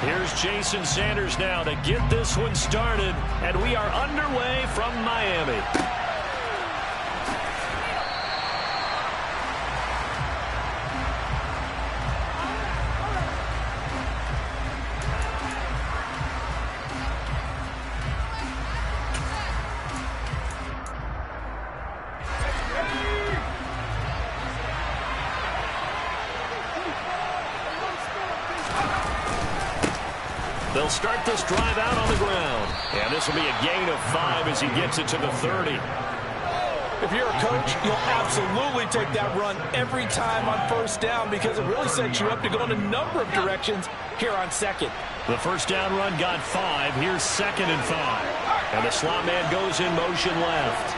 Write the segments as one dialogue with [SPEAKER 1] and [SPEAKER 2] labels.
[SPEAKER 1] Here's Jason Sanders now to get this one started, and we are underway from Miami. They'll start this drive out on the ground. And this will be a gain of 5 as he gets it to the 30.
[SPEAKER 2] If you're a coach, you'll absolutely take that run every time on first down because it really sets you up to go in a number of directions here on second.
[SPEAKER 1] The first down run got 5. Here's 2nd and 5. And the slot man goes in motion left.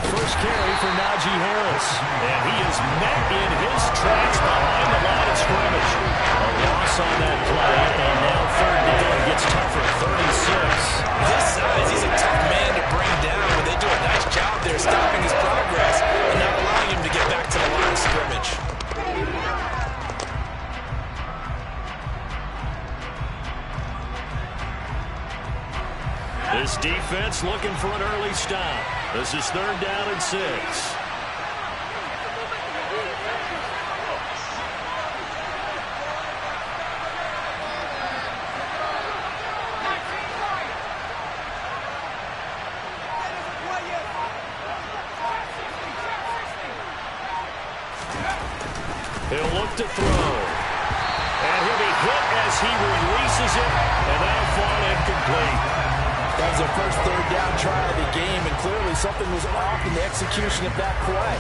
[SPEAKER 1] First carry for Najee Harris. And he is met in his tracks behind the line of scrimmage. A loss on that play, and now 3rd down gets tougher, 36.
[SPEAKER 2] This size, he's a tough man to bring down, but they do a nice job there stopping his progress and not allowing him to get back to the line of scrimmage.
[SPEAKER 1] This defense looking for an early stop. This is 3rd down and 6. He'll look to throw. And he'll be hit as he releases it, and that'll fall incomplete.
[SPEAKER 2] That was their first 3rd down try of the game, and clearly something was off in the execution of that play.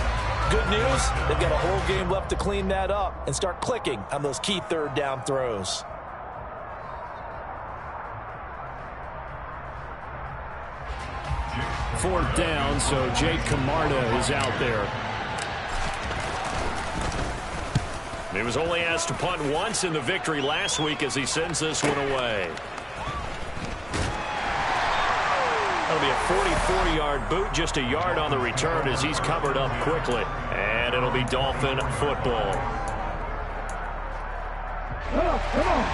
[SPEAKER 2] Good news, they've got a whole game left to clean that up and start clicking on those key 3rd down throws.
[SPEAKER 1] Fourth down, so Jake Camarda is out there. He was only asked to punt once in the victory last week as he sends this one away. That'll be a 44-yard boot, just a yard on the return as he's covered up quickly. And it'll be Dolphin football.
[SPEAKER 3] Come on.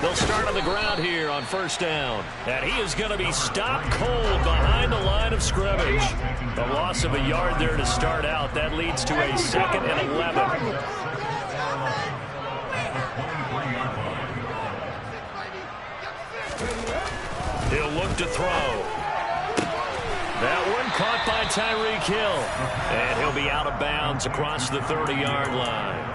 [SPEAKER 1] They'll start on the ground here on first down. And he is going to be stopped cold behind the line of scrimmage. The loss of a yard there to start out. That leads to a 2nd and 11. He'll look to throw. That one caught by Tyreek Hill. And he'll be out of bounds across the 30-yard line.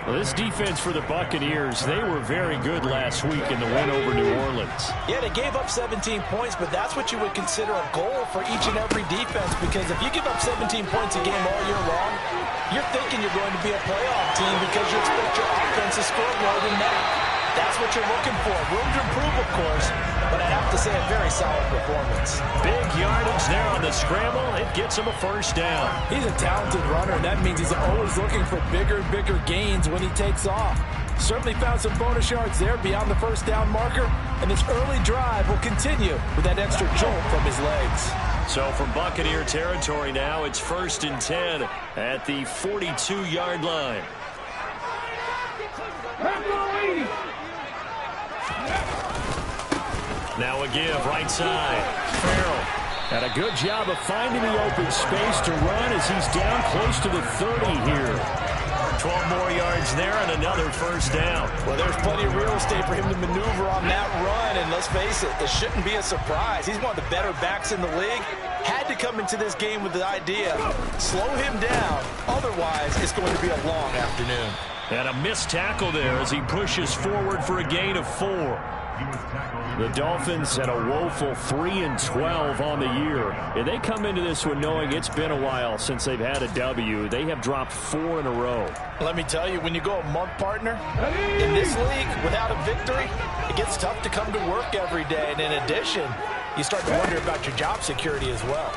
[SPEAKER 1] Well, this defense for the Buccaneers, they were very good last week in the win over New Orleans.
[SPEAKER 2] Yeah, they gave up 17 points, but that's what you would consider a goal for each and every defense, because if you give up 17 points a game all year long, you're thinking you're going to be a playoff team because you expect your offense to score more than that. That's what you're looking for. Room to improve, of course, but I have to say a very solid performance.
[SPEAKER 1] Big yardage there on the scramble. It gets him a first down.
[SPEAKER 2] He's a talented runner, and that means he's always looking for bigger and bigger gains when he takes off. Certainly found some bonus yards there beyond the first down marker, and this early drive will continue with that extra jolt from his legs.
[SPEAKER 1] So from Buccaneer territory now, it's 1st and 10 at the 42-yard line. Now a give, right side. Farrell had a good job of finding the open space to run as he's down close to the 30 here. 12 more yards there and another first down.
[SPEAKER 2] Well, there's plenty of real estate for him to maneuver on that run, and let's face it shouldn't be a surprise. He's one of the better backs in the league. Had to come into this game with the idea, slow him down, otherwise it's going to be a long afternoon.
[SPEAKER 1] And a missed tackle there as he pushes forward for a gain of 4. The Dolphins had a woeful 3-12 on the year. And they come into this one knowing it's been a while since they've had a W. They have dropped 4 in a row.
[SPEAKER 2] Let me tell you, when you go a month partner, in this league, without a victory, it gets tough to come to work every day. And in addition, you start to wonder about your job security as well.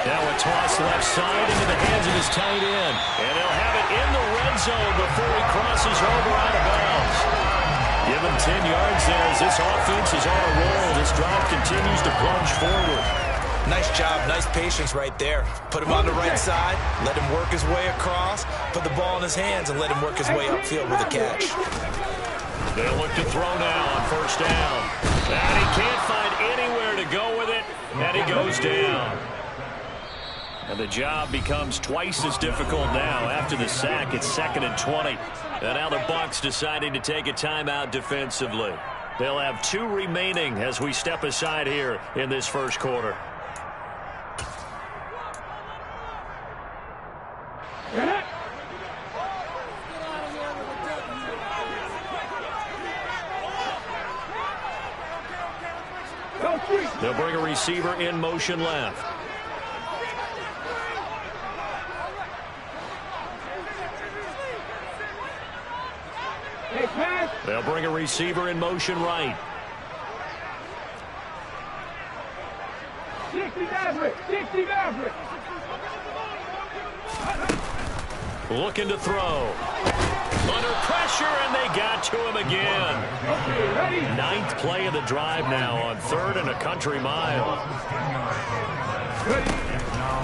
[SPEAKER 1] Now a toss left side into the hands of his tight end. And he'll have it in the red zone before he crosses over out of bounds. Give him 10 yards there as this offense is on a roll. This drive continues to plunge forward.
[SPEAKER 2] Nice job, nice patience right there. Put him on the right side, let him work his way across, put the ball in his hands, and let him work his way upfield with a catch.
[SPEAKER 1] They'll look to throw now on first down. And he can't find anywhere to go with it, and he goes down. And the job becomes twice as difficult now after the sack. It's 2nd and 20. And now the Bucs deciding to take a timeout defensively. They'll have 2 remaining as we step aside here in this first quarter. They'll bring a receiver in motion left. They'll bring a receiver in motion right. 60 Maverick. Looking to throw. Under pressure, and they got to him again. 9th play of the drive now on 3rd and a country mile.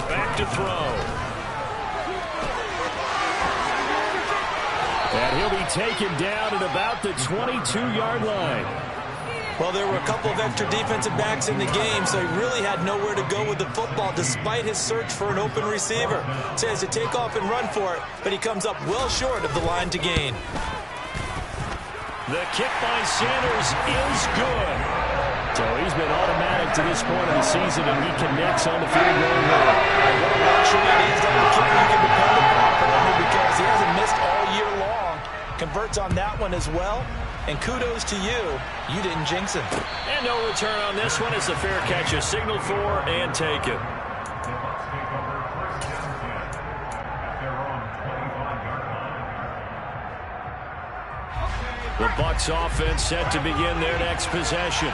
[SPEAKER 1] Back to throw. And he'll be taken down at about the 22-yard line.
[SPEAKER 2] Well, there were a couple of extra defensive backs in the game, so he really had nowhere to go with the football despite his search for an open receiver. So he has to take off and run for it, but he comes up well short of the line to gain.
[SPEAKER 1] The kick by Sanders is good. So he's been automatic to this point of the season, and he connects on the field goal line.
[SPEAKER 2] What a luxury it is to have a kicker you can depend upon, because he hasn't missed all year long. Converts on that one as well. And kudos to you. You didn't jinx him.
[SPEAKER 1] And no return on this one. It's a fair catch, a signal for and taken. The Bucs offense set to begin their next possession.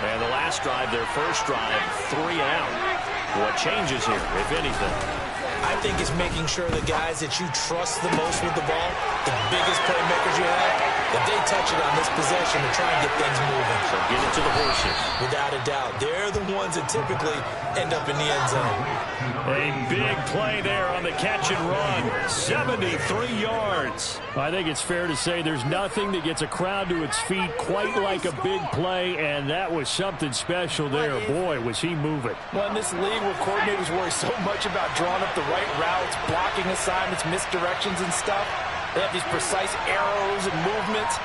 [SPEAKER 1] And the last drive, their first drive, 3 out. What changes here, if anything?
[SPEAKER 2] I think it's making sure the guys that you trust the most with the ball, the biggest playmakers you have, that they touch it on this possession to try and get things moving.
[SPEAKER 1] So get it to the horses.
[SPEAKER 2] Without a doubt. They're the ones that typically end up in the end zone.
[SPEAKER 1] A big play there on the catch and run. 73 yards. I think it's fair to say there's nothing that gets a crowd to its feet quite like a big play, and that was something special there. Boy, was he moving.
[SPEAKER 2] Well, in this league where coordinators worry so much about drawing up the right routes, blocking assignments, misdirections and stuff, they have these precise arrows and movements.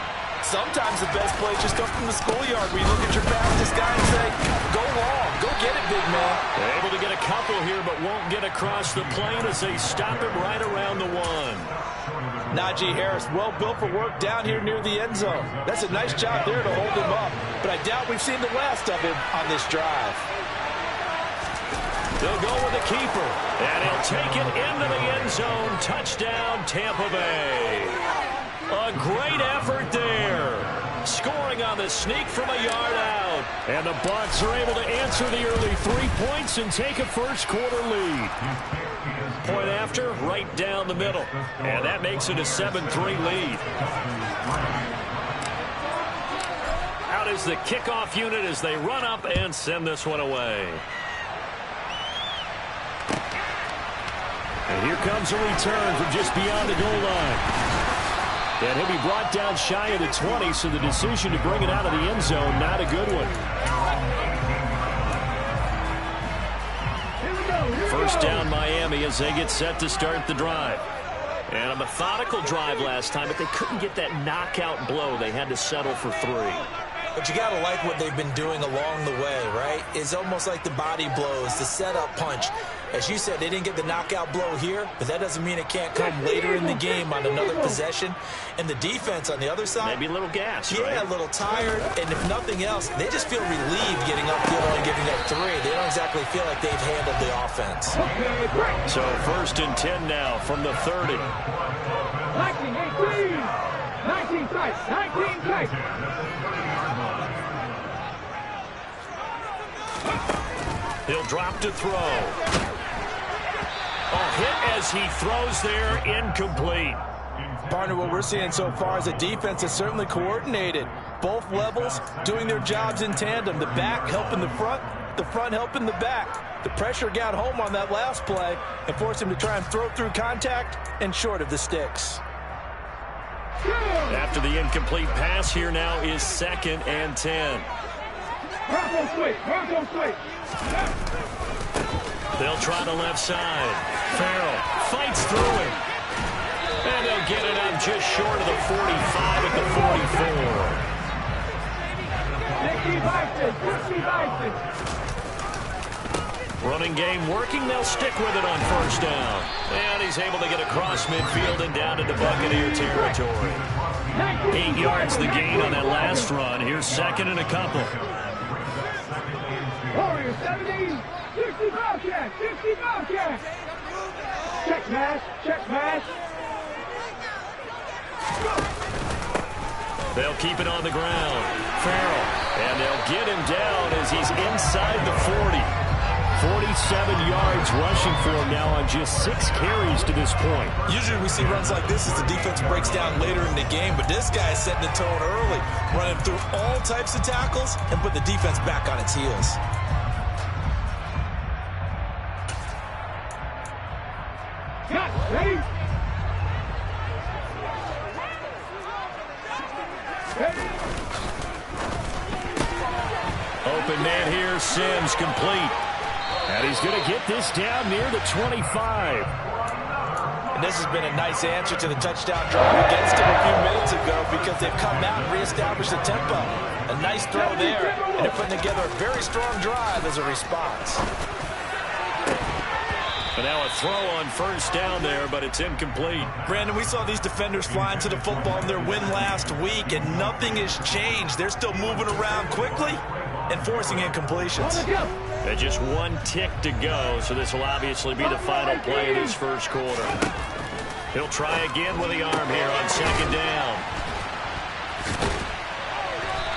[SPEAKER 2] Sometimes the best plays just come from the schoolyard where you look at your fastest guy and say, go long, go get it, big man.
[SPEAKER 1] They're able to get a couple here, but won't get across the plane as they stop him right around the 1.
[SPEAKER 2] Najee Harris, well built for work down here near the end zone. That's a nice job there to hold him up, but I doubt we've seen the last of him on this drive.
[SPEAKER 1] They'll go with the keeper, and he'll take it into the end zone. Touchdown, Tampa Bay. A great effort there. Scoring on the sneak from a yard out. And the Bucs are able to answer the early 3 points and take a first quarter lead. Point after, right down the middle. And that makes it a 7-3 lead. Out is the kickoff unit as they run up and send this one away. And here comes a return from just beyond the goal line. And he'll be brought down shy of the 20, so the decision to bring it out of the end zone, not a good one. First down Miami as they get set to start the drive. And a methodical drive last time, but they couldn't get that knockout blow. They had to settle for 3.
[SPEAKER 2] But you got to like what they've been doing along the way, right? It's almost like the body blows, the setup punch. As you said, they didn't get the knockout blow here, but that doesn't mean it can't come later in the game on another possession. And the defense on the other side,
[SPEAKER 1] maybe a little gas,
[SPEAKER 2] yeah,
[SPEAKER 1] right?
[SPEAKER 2] A little tired. And if nothing else, they just feel relieved getting upfield and giving up 3. They don't exactly feel like they've handled the offense.
[SPEAKER 1] So 1st and 10 now from the 30.
[SPEAKER 3] 19 strikes.
[SPEAKER 1] He'll drop to throw. A hit as he throws there, incomplete.
[SPEAKER 2] Partner, what we're seeing so far is a defense that's certainly coordinated. Both levels doing their jobs in tandem. The back helping the front helping the back. The pressure got home on that last play and forced him to try and throw through contact and short of the sticks.
[SPEAKER 1] After the incomplete pass, here now is 2nd and 10. They'll try the left side. Farrell fights through it. And they'll get it up just short of the 45 at the 44. Running game working. They'll stick with it on 1st down. And he's able to get across midfield and down into Buccaneer territory. 8 yards the gain on that last run. Here's 2nd and a couple.
[SPEAKER 3] Warriors 17, 60 Bobcats, 60 Bobcats. Check mash, check mash.
[SPEAKER 1] They'll keep it on the ground. Farrell. And they'll get him down as he's inside the 40. 47 yards rushing for him now on just 6 carries to this point.
[SPEAKER 2] Usually we see runs like this as the defense breaks down later in the game, but this guy is setting the tone early, running through all types of tackles and put the defense back on its heels.
[SPEAKER 3] Ready?
[SPEAKER 1] Open man here, Sims complete. And he's going to get this down near the 25.
[SPEAKER 2] And this has been a nice answer to the touchdown drive against him a few minutes ago because they've come out and reestablished the tempo. A nice throw there, and they're putting together a very strong drive as a response.
[SPEAKER 1] But now a throw on 1st down there, but it's incomplete.
[SPEAKER 2] Brandon, we saw these defenders flying to the football in their win last week, and nothing has changed. They're still moving around quickly and forcing incompletions.
[SPEAKER 1] And just 1 tick to go, so this will obviously be the final play of this 1st quarter. He'll try again with the arm here on 2nd down.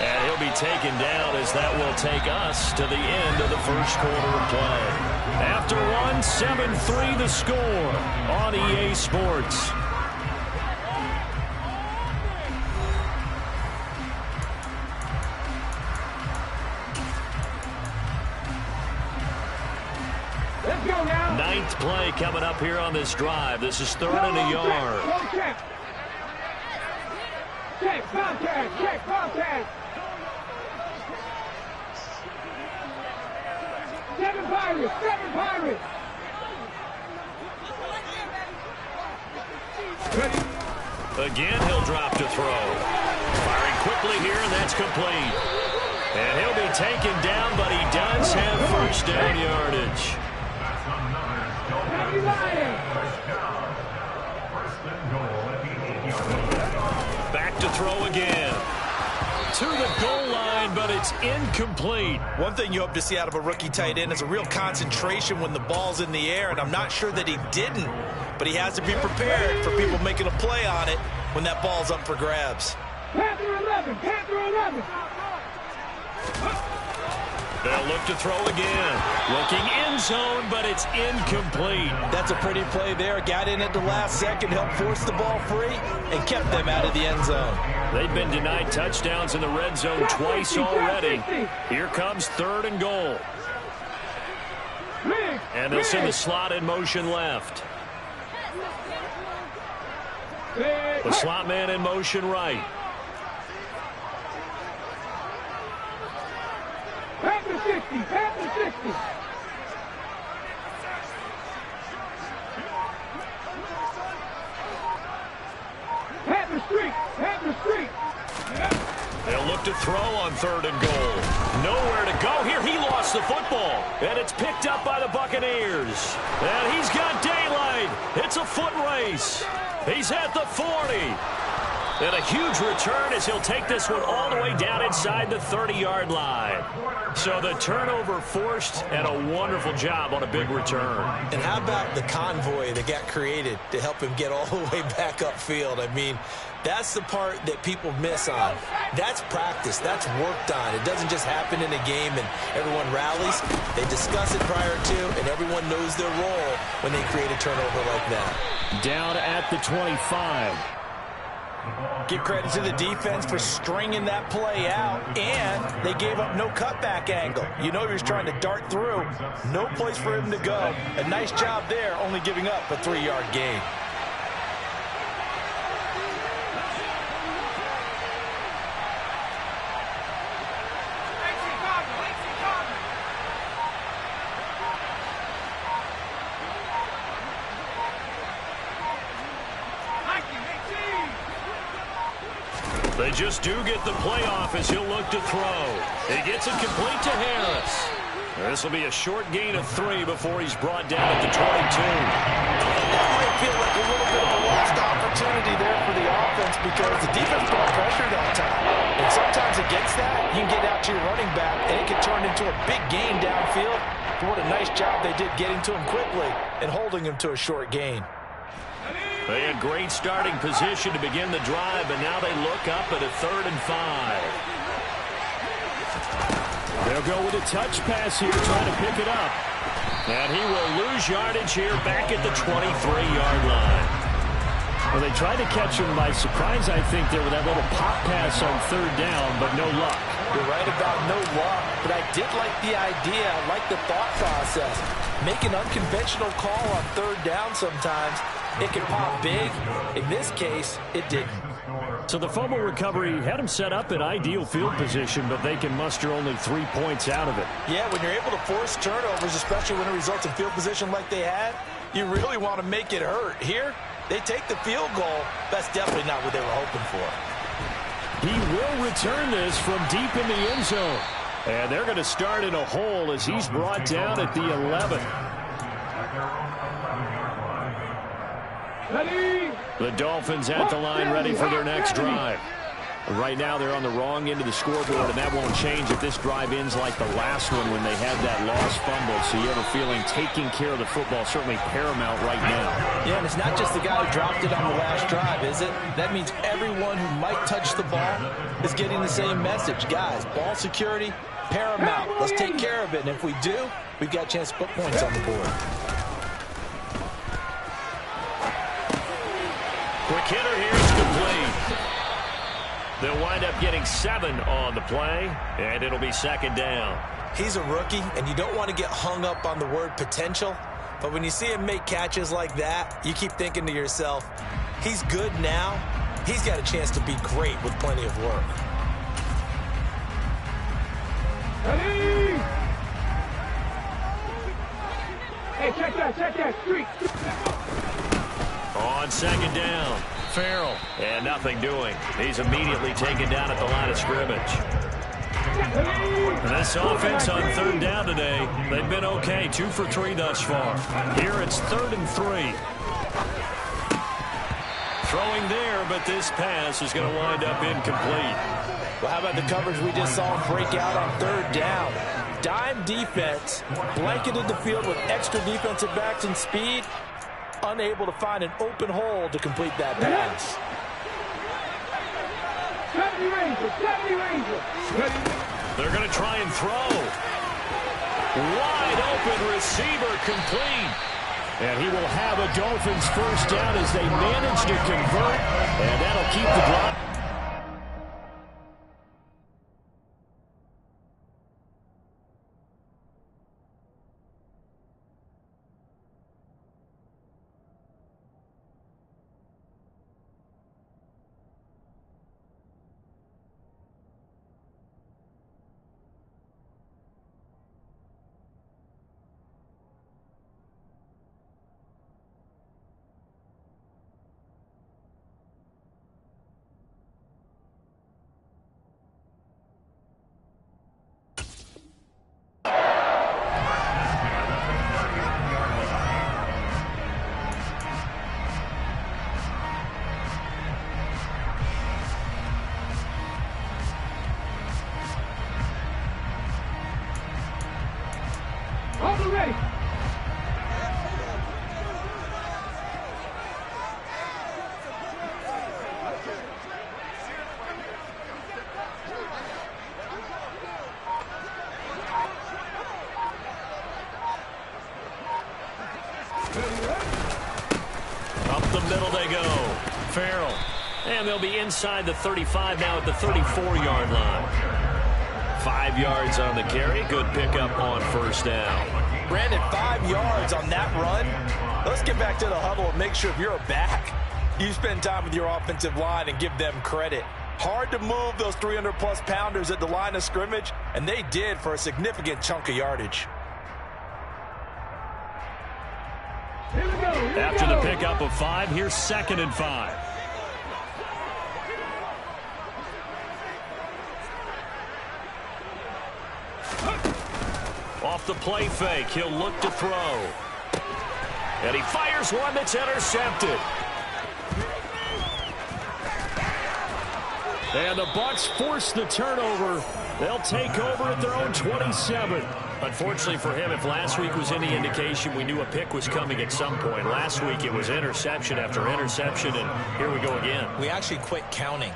[SPEAKER 1] And he'll be taken down as that will take us to the end of the 1st quarter of play. After 1, 7-3 the score on EA Sports.
[SPEAKER 3] Let's go now.
[SPEAKER 1] 9th play coming up here on this drive. This is 3rd and a yard.
[SPEAKER 3] Check. Check, Bobcat, check, Bobcat. 7 Pirates, 7 Pirates. Ready?
[SPEAKER 1] Again, he'll drop to throw. Firing quickly here, and that's complete. And he'll be taken down, but he does have 1st down yardage. Back to throw again. To the goal line, but it's incomplete.
[SPEAKER 2] One thing you hope to see out of a rookie tight end is a real concentration when the ball's in the air, and I'm not sure that he didn't, but he has to be prepared for people making a play on it when that ball's up for grabs.
[SPEAKER 3] Panther 11, Panther 11.
[SPEAKER 1] They'll look to throw again. Looking end zone, but it's incomplete.
[SPEAKER 2] That's a pretty play there. Got in at the last second, helped force the ball free, and kept them out of the end zone.
[SPEAKER 1] They've been denied touchdowns in the red zone twice already. Here comes 3rd and goal. And they'll send the slot in motion left. The slot man in motion right.
[SPEAKER 3] Panther 60, Panther 60. Panther streak, Panther streak.
[SPEAKER 1] They'll look to throw on 3rd and goal. Nowhere to go here. He lost the football. And it's picked up by the Buccaneers. And he's got daylight. It's a foot race. He's at the 40. And a huge return as he'll take this one all the way down inside the 30-yard line. So the turnover forced, and a wonderful job on a big return.
[SPEAKER 2] And how about the convoy that got created to help him get all the way back upfield? I mean, that's the part that people miss on. That's practice. That's worked on. It doesn't just happen in a game and everyone rallies. They discuss it prior to, and everyone knows their role when they create a turnover like that.
[SPEAKER 1] Down at the 25.
[SPEAKER 2] Give credit to the defense for stringing that play out, and they gave up no cutback angle. You know he was trying to dart through. No place for him to go. A nice job there, only giving up a 3-yard gain.
[SPEAKER 1] They just do get the playoff as he'll look to throw. He gets it complete to Harris. This will be a short gain of 3 before he's brought down at the 22.
[SPEAKER 2] That might feel like a little bit of a lost opportunity there for the offense because the defense brought pressure that time. And sometimes against that, you can get out to your running back, and it can turn into a big gain downfield. But what a nice job they did getting to him quickly and holding him to a short gain.
[SPEAKER 1] They had great starting position to begin the drive, but now they look up at a 3rd and 5. They'll go with a touch pass here, trying to pick it up. And he will lose yardage here back at the 23-yard line. Well, they tried to catch him by surprise, I think, there with that little pop pass on 3rd down, but no luck.
[SPEAKER 2] You're right about no luck, but I did like the idea. I like the thought process. Make an unconventional call on 3rd down sometimes. It can pop big. In this case, it didn't.
[SPEAKER 1] So the fumble recovery had him set up in ideal field position, but they can muster only 3 points out of it.
[SPEAKER 2] Yeah, when you're able to force turnovers, especially when it results in field position like they had, you really want to make it hurt. Here, they take the field goal. That's definitely not what they were hoping for.
[SPEAKER 1] He will return this from deep in the end zone. And they're going to start in a hole as he's brought down at the 11. The Dolphins at the line, ready for their next drive. Right now, they're on the wrong end of the scoreboard, and that won't change if this drive ends like the last one when they had that lost fumble. So you have a feeling taking care of the football certainly paramount right now.
[SPEAKER 2] Yeah, and it's not just the guy who dropped it on the last drive, is it? That means everyone who might touch the ball is getting the same message. Guys, ball security, paramount. Let's take care of it, and if we do, we've got a chance to put points on the board.
[SPEAKER 1] Quick hitter here is complete. They'll wind up getting 7 on the play, and it'll be 2nd down.
[SPEAKER 2] He's a rookie, and you don't want to get hung up on the word potential, but when you see him make catches like that, you keep thinking to yourself, he's good now. He's got a chance to be great with plenty of work.
[SPEAKER 3] Hey, check that street.
[SPEAKER 1] On 2nd down, Farrell, and nothing doing. He's immediately taken down at the line of scrimmage. And this offense on 3rd down today, they've been okay, 2 for 3 thus far. Here it's 3rd and 3. Throwing there, but this pass is going to wind up incomplete.
[SPEAKER 2] Well, how about the coverage we just saw him break out on 3rd down? Dime defense, blanketed the field with extra defensive backs and speed, unable to find an open hole to complete that pass.
[SPEAKER 3] 70 Rangers.
[SPEAKER 1] They're going to try and throw. Wide open receiver complete. And he will have a Dolphins 1st down as they manage to convert. And that'll keep the drive.
[SPEAKER 3] Ready.
[SPEAKER 1] Up the middle they go. Farrell And they'll be inside the 35 now at the 34-yard line. 5 yards on the carry. Good pickup on first down.
[SPEAKER 2] Brandon, 5 yards on that run. Let's get back to the huddle and make sure if you're a back, you spend time with your offensive line and give them credit. Hard to move those 300-plus pounders at the line of scrimmage, and they did for a significant chunk of yardage.
[SPEAKER 1] After the pickup of 5, here's 2nd and 5. Off the play fake, he'll look to throw. And he fires one that's intercepted. And the Bucs force the turnover. They'll take over at their own 27. Unfortunately for him, if last week was any indication, we knew a pick was coming at some point. Last week it was interception after interception, and here we go again.
[SPEAKER 2] We actually quit counting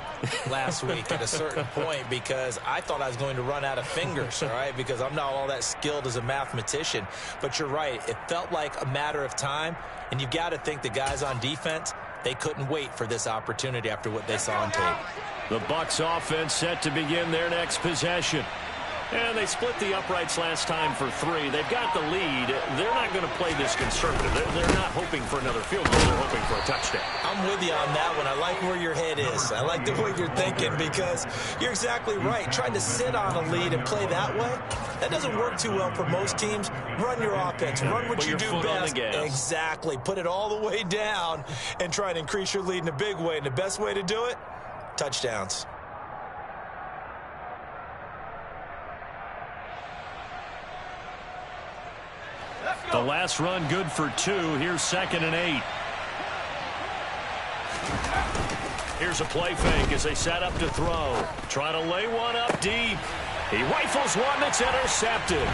[SPEAKER 2] last week at a certain point because I thought I was going to run out of fingers, all right, because I'm not all that skilled as a mathematician. But you're right. It felt like a matter of time, and you've got to think the guys on defense, they couldn't wait for this opportunity after what they saw on tape.
[SPEAKER 1] The Bucs offense set to begin their next possession. And they split the uprights last time for 3. They've got the lead. They're not going to play this conservative. They're not hoping for another field goal. They're hoping for a touchdown.
[SPEAKER 2] I'm with you on that one. I like where your head is. I like the way you're thinking because you're exactly right. Trying to sit on a lead and play that way, that doesn't work too well for most teams. Run your offense. Run what you do best. Exactly. Put it all the way down and try to increase your lead in a big way. And the best way to do it, touchdowns.
[SPEAKER 1] The last run good for 2. Here's 2nd and 8. Here's a play fake as they set up to throw. Trying to lay one up deep. He rifles one that's intercepted.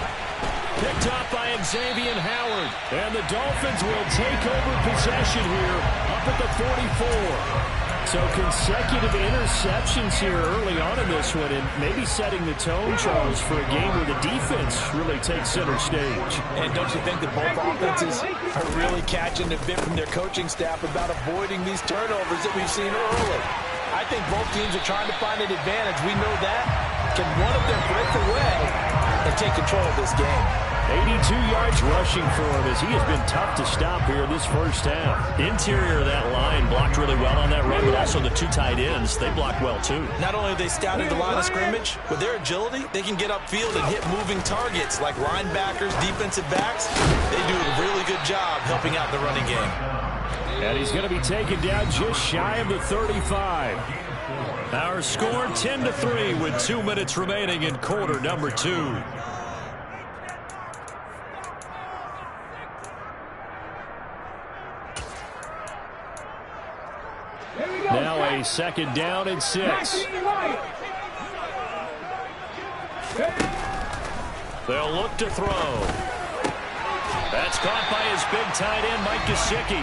[SPEAKER 1] Picked up by Xavier Howard. And the Dolphins will take over possession here up at the 44. So consecutive interceptions here early on in this one, and maybe setting the tone, Charles, for a game where the defense really takes center stage.
[SPEAKER 2] And don't you think that both offenses are really catching the bit from their coaching staff about avoiding these turnovers that we've seen early? I think both teams are trying to find an advantage. We know that. Can one of them break away and take control of this game?
[SPEAKER 1] 82 yards rushing for him as he has been tough to stop here this first half. Interior of that line blocked really well on that run, but also the 2 tight ends, they blocked well too.
[SPEAKER 2] Not only have they scouted the line of scrimmage, with their agility, they can get upfield and hit moving targets like linebackers, defensive backs. They do a really good job helping out the running game.
[SPEAKER 1] And he's going to be taken down just shy of the 35. Our score 10-3 with 2 minutes remaining in quarter number 2. Now a 2nd down and 6. They'll look to throw. That's caught by his big tight end, Mike Gesicki.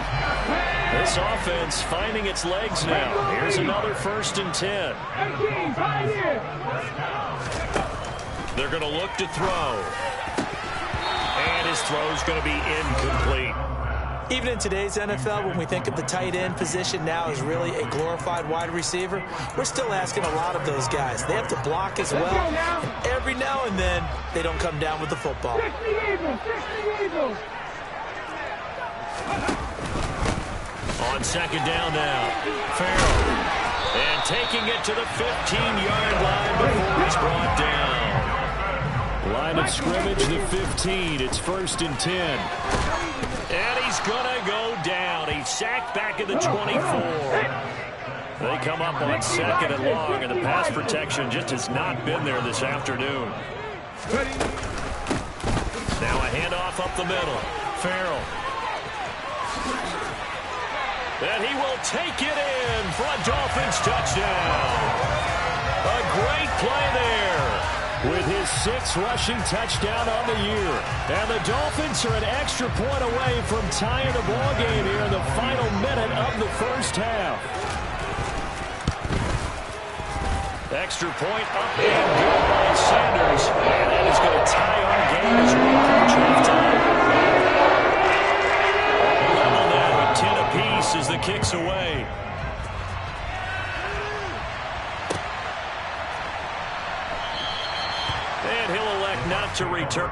[SPEAKER 1] This offense finding its legs now. Here's another 1st and 10. They're going to look to throw. And his throw's going to be incomplete.
[SPEAKER 2] Even in today's NFL, when we think of the tight end position now as really a glorified wide receiver, we're still asking a lot of those guys. They have to block as well. And every now and then, they don't come down with the football.
[SPEAKER 1] On 2nd down now, Farrell. And taking it to the 15-yard line before he's brought down. Line of scrimmage, the 15. It's 1st and 10. And he's going to go down. He's sacked back at the 24. They come up on 2nd and long, and the pass protection just has not been there this afternoon. Now a handoff up the middle. Farrell. And he will take it in for a Dolphins touchdown. A great play there. With his 6th rushing touchdown on the year. And the Dolphins are an extra point away from tying the ball game here in the final minute of the first half. Extra point up and good by Sanders. And that is going to tie our game as we approach halftime. Level now at 10 apiece as the kick's away. not to return.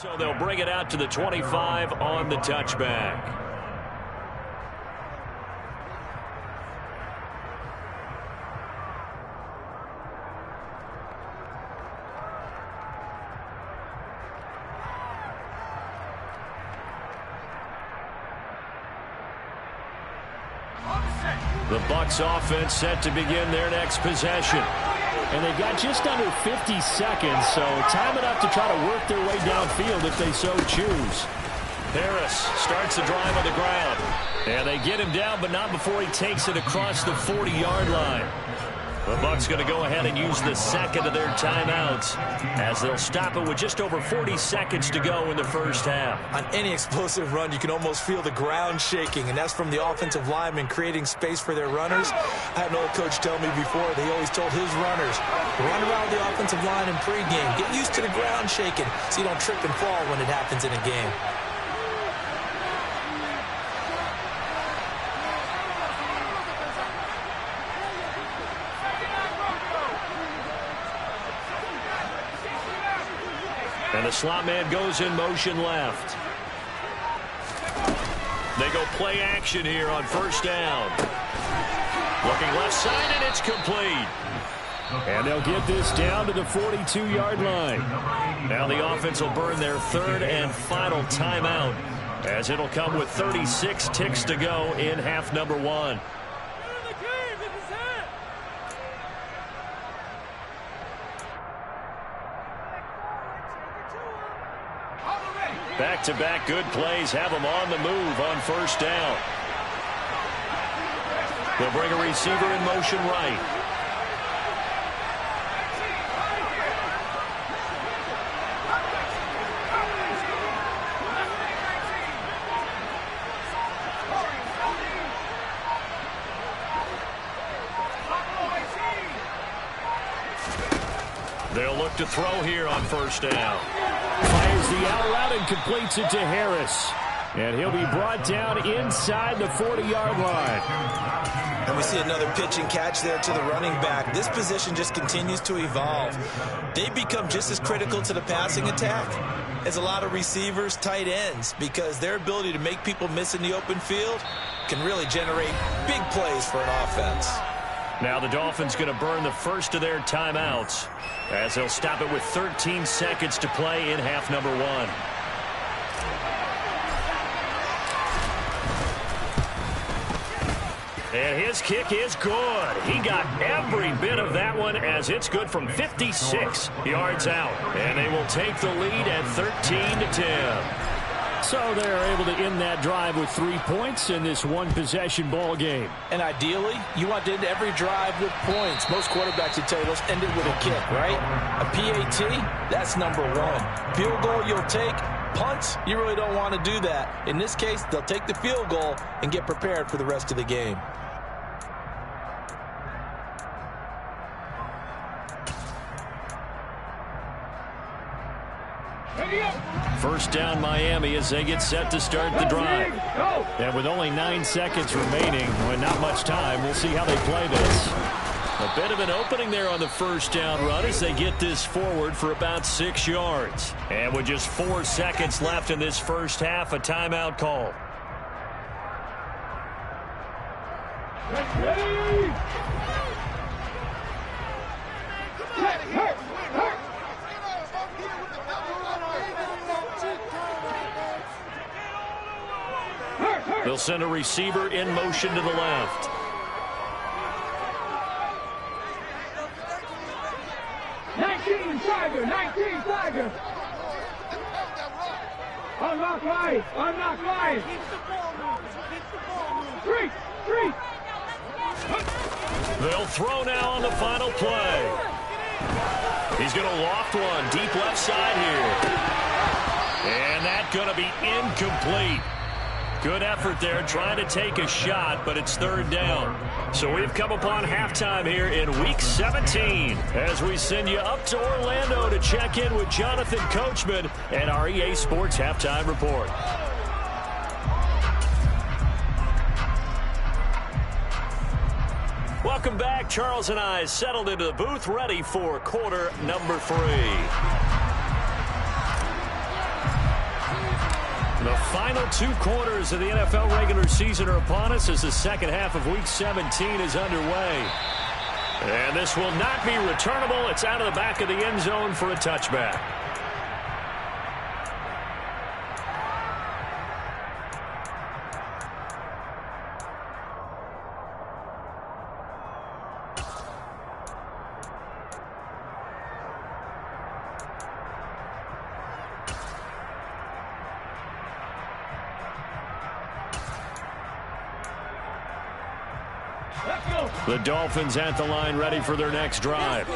[SPEAKER 1] So they'll bring it out to the 25 on the touchback. The Bucs offense set to begin their next possession.
[SPEAKER 4] And they've got just under 50 seconds, so time enough to try to work their way downfield if they so choose.
[SPEAKER 1] Harris starts the drive on the ground. And they get him down, but not before he takes it across the 40-yard line. The Bucs going to go ahead and use the second of their timeouts as they'll stop it with just over 40 seconds to go in the first half.
[SPEAKER 2] On any explosive run, you can almost feel the ground shaking, and that's from the offensive linemen creating space for their runners. I had an old coach tell me before, they always told his runners, run around the offensive line in pregame. Get used to the ground shaking so you don't trip and fall when it happens in a game.
[SPEAKER 1] And the slot man goes in motion left. They go play action here on first down. Looking left side, and it's complete.
[SPEAKER 4] And they'll get this down to the 42-yard line.
[SPEAKER 1] Now the offense will burn their third and final timeout, as it'll come with 36 ticks to go in half number one. Back-to-back good plays have them on the move on first down. They'll bring a receiver in motion right. They'll look to throw here on first down.
[SPEAKER 4] Fires the out route and completes it to Harris. And he'll be brought down inside the 40-yard line.
[SPEAKER 2] And we see another pitch and catch there to the running back. This position just continues to evolve. They become just as critical to the passing attack as a lot of receivers, tight ends, because their ability to make people miss in the open field can really generate big plays for an offense.
[SPEAKER 1] Now the Dolphins going to burn the first of their timeouts as they'll stop it with 13 seconds to play in half number 1. And his kick is good. He got every bit of that one as it's good from 56 yards out. And they will take the lead at 13-10.
[SPEAKER 4] So they're able to end that drive with 3 points in this one-possession ball game.
[SPEAKER 2] And ideally, you want to end every drive with points. Most quarterbacks would tell you, let's end it with a kick, right? A PAT, that's number 1. Field goal you'll take. Punts, you really don't want to do that. In this case, they'll take the field goal and get prepared for the rest of the game.
[SPEAKER 1] First down Miami as they get set to start the drive.
[SPEAKER 4] And with only 9 seconds remaining, with not much time, we'll see how they play this.
[SPEAKER 1] A bit of an opening there on the first down run as they get this forward for about 6 yards. And with just 4 seconds left in this first half, a timeout call. They'll send a receiver in motion to the left.
[SPEAKER 3] Tiger. Unlock line. Three.
[SPEAKER 1] They'll throw now on the final play. He's going to loft one deep left side here. And that's going to be incomplete. Good effort there trying to take a shot, but it's third down. So we've come upon halftime here in Week 17 as we send you up to Orlando to check in with Jonathan Coachman and our EA Sports Halftime Report. Welcome back. Charles and I settled into the booth ready for quarter number 3. The final 2 quarters of the NFL regular season are upon us as the second half of Week 17 is underway. And this will not be returnable. It's out of the back of the end zone for a touchback. The Dolphins at the line ready for their next drive.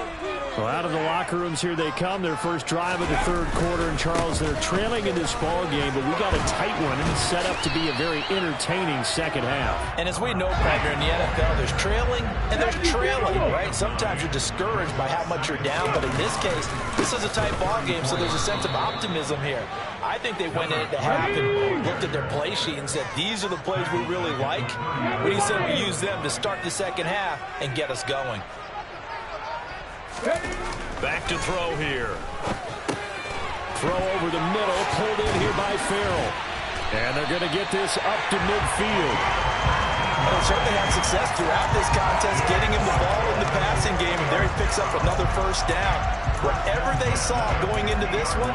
[SPEAKER 4] Well, out of the locker rooms here they come. Their first drive of the third quarter. And, Charles, they're trailing in this ball game, but we got a tight one and it's set up to be a very entertaining second half.
[SPEAKER 2] And as we know, partner, in the NFL, there's trailing and there's trailing, right? Sometimes you're discouraged by how much you're down, but in this case, this is a tight ball game, so there's a sense of optimism here. I think they went in at the half and looked at their play sheet and said, these are the plays we really like. What do you say we use them to start the second half and get us going?
[SPEAKER 1] Back to throw here.
[SPEAKER 4] Throw over the middle, pulled in here by Farrell. And they're going to get this up to midfield.
[SPEAKER 2] Well, certainly had success throughout this contest, getting him the ball in the passing game, and there he picks up another first down. Whatever they saw going into this one,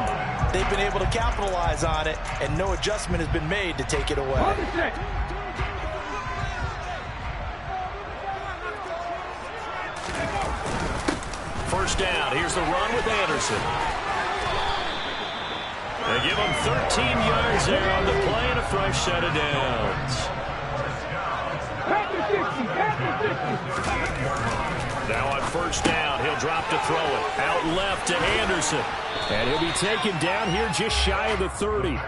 [SPEAKER 2] they've been able to capitalize on it, and no adjustment has been made to take it away.
[SPEAKER 1] First down. Here's the run with Anderson. They give him 13 yards there on the play and a fresh set of downs. Now on first down, he'll drop to throw it. Out left to Anderson.
[SPEAKER 4] And he'll be taken down here just shy of the 30.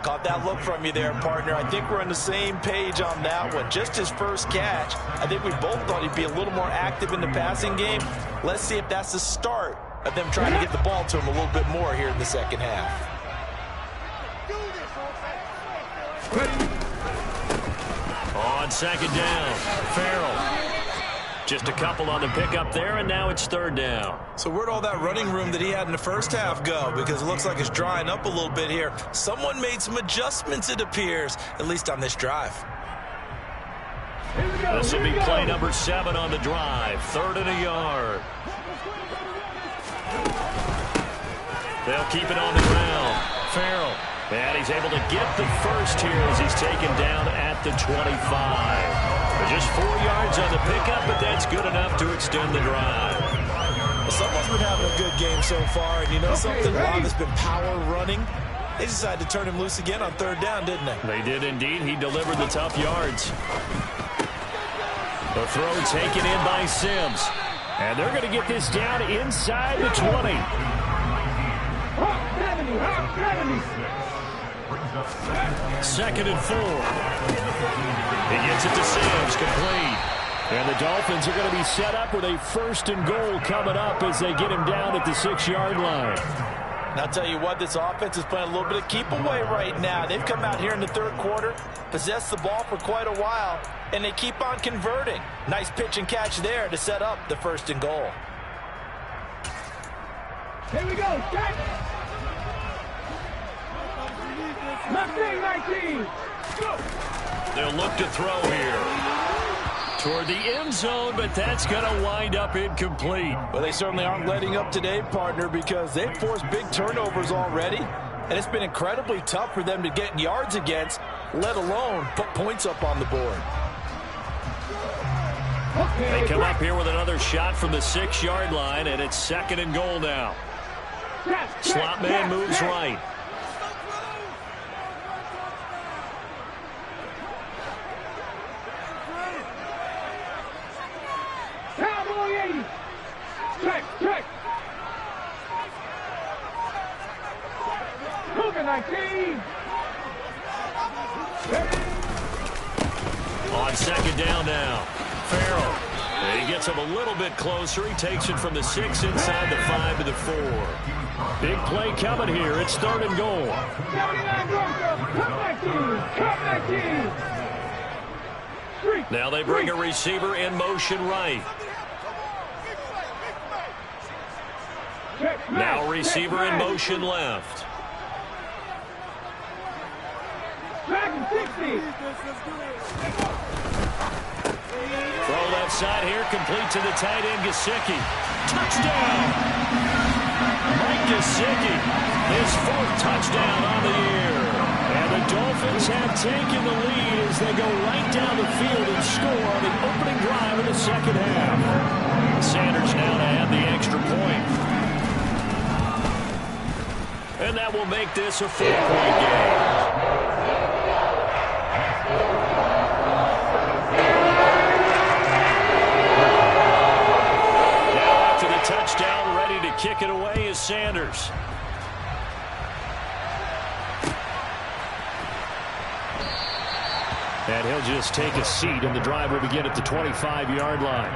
[SPEAKER 2] Caught that look from you there, partner. I think we're on the same page on that one. Just his first catch. I think we both thought he'd be a little more active in the passing game. Let's see if that's the start of them trying to get the ball to him a little bit more here in the second half.
[SPEAKER 1] On second down, Farrell. Just a couple on the pickup there, and now it's third down.
[SPEAKER 2] So where'd all that running room that he had in the first half go? Because it looks like it's drying up a little bit here. Someone made some adjustments, it appears, at least on this drive.
[SPEAKER 1] This will be play number 7 on the drive. 3rd and a yard. They'll keep it on the ground. Farrell. And he's able to get the first here as he's taken down at the 25. Just 4 yards on the pickup, but that's good enough to extend the drive.
[SPEAKER 2] Someone's been having a good game so far, and you know something? Rob has been power running. They decided to turn him loose again on 3rd down, didn't they?
[SPEAKER 1] They did indeed. He delivered the tough yards. The throw taken in by Sims.
[SPEAKER 4] And they're going to get this down inside the 20. Second and 4.
[SPEAKER 1] He gets it to Sims, complete.
[SPEAKER 4] And the Dolphins are going to be set up with a 1st and goal coming up as they get him down at the 6-yard line.
[SPEAKER 2] And I'll tell you what, this offense is playing a little bit of keep away right now. They've come out here in the 3rd quarter, possessed the ball for quite a while, and they keep on converting. Nice pitch and catch there to set up the 1st and goal.
[SPEAKER 3] Here we go, check. 19. Go.
[SPEAKER 1] They'll look to throw here. Toward the end zone, but that's going to wind up incomplete.
[SPEAKER 2] Well, they certainly aren't letting up today, partner, because they've forced big turnovers already, and it's been incredibly tough for them to get yards against, let alone put points up on the board.
[SPEAKER 1] They come up here with another shot from the 6-yard line, and it's 2nd and goal now. Slot man moves right.
[SPEAKER 3] Check. 19.
[SPEAKER 1] On 2nd down now. Farrell. He gets him a little bit closer. He takes it from the 6 inside the 5 to the 4.
[SPEAKER 4] Big play coming here. It's 3rd and goal.
[SPEAKER 3] 19.
[SPEAKER 1] Now they bring a receiver in motion right. Now receiver in motion left. Throw left side here, complete to the tight end, Gesicki. Touchdown! Mike Gesicki, his 4th touchdown on the year. And the Dolphins have taken the lead as they go right down the field and score on the opening drive of the 2nd half. Sanders now to add the extra point. And that will make this a 4-point game. Touchdown, ready to kick it away is Sanders.
[SPEAKER 4] And he'll just take a seat, and the drive will begin at the 25-yard line.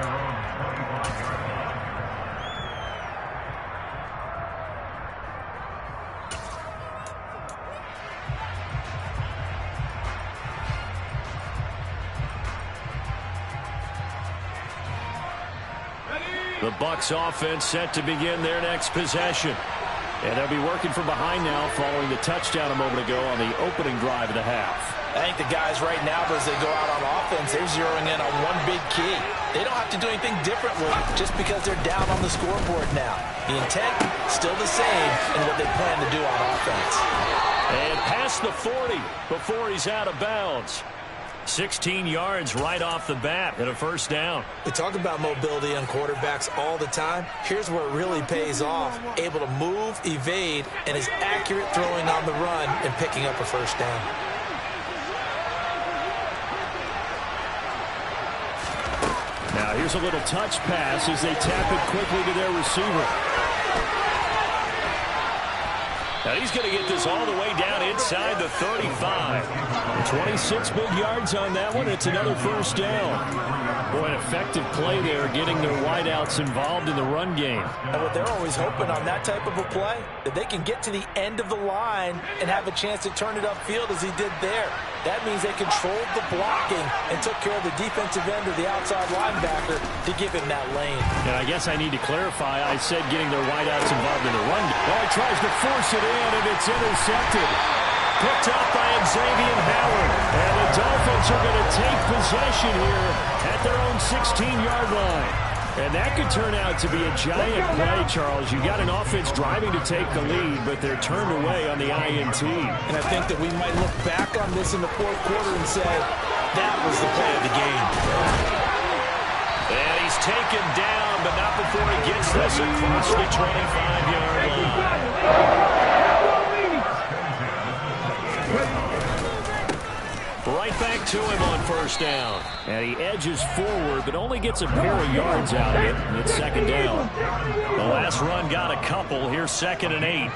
[SPEAKER 1] The Bucs offense set to begin their next possession.
[SPEAKER 4] And they'll be working from behind now following the touchdown a moment ago on the opening drive of the half.
[SPEAKER 2] I think the guys right now, as they go out on offense, they're zeroing in on one big key. They don't have to do anything differently just because they're down on the scoreboard now. The intent, still the same in what they plan to do on offense.
[SPEAKER 1] And past the 40 before he's out of bounds. 16 yards right off the bat and a 1st down.
[SPEAKER 2] We talk about mobility on quarterbacks all the time. Here's where it really pays off. Able to move, evade, and is accurate throwing on the run and picking up a 1st down.
[SPEAKER 4] Now here's a little touch pass as they tap it quickly to their receiver.
[SPEAKER 1] Now he's going to get this all the way down inside the 35.
[SPEAKER 4] 26 big yards on that one. It's another 1st down. Boy, an effective play there, getting their wideouts involved in the run game.
[SPEAKER 2] And what they're always hoping on that type of a play, that they can get to the end of the line and have a chance to turn it upfield as he did there. That means they controlled the blocking and took care of the defensive end or the outside linebacker to give him that lane.
[SPEAKER 4] And I guess I need to clarify. I said getting their wideouts involved in the run game. Well, he tries to force it in, and it's intercepted. Picked up by Xavier Howard. And the Dolphins are going to take possession here at their own 16-yard line. And that could turn out to be a giant play, Charles. You got an offense driving to take the lead, but they're turned away on the INT.
[SPEAKER 2] And I think that we might look back on this in the fourth quarter and say, that was the play of the game.
[SPEAKER 1] And he's taken down, but not before he gets this across the 25-yard line. Right back to him on first down.
[SPEAKER 4] And he edges forward, but only gets a pair of yards out of it, and it's second down.
[SPEAKER 1] The last run got a couple. Here's 2nd and 8.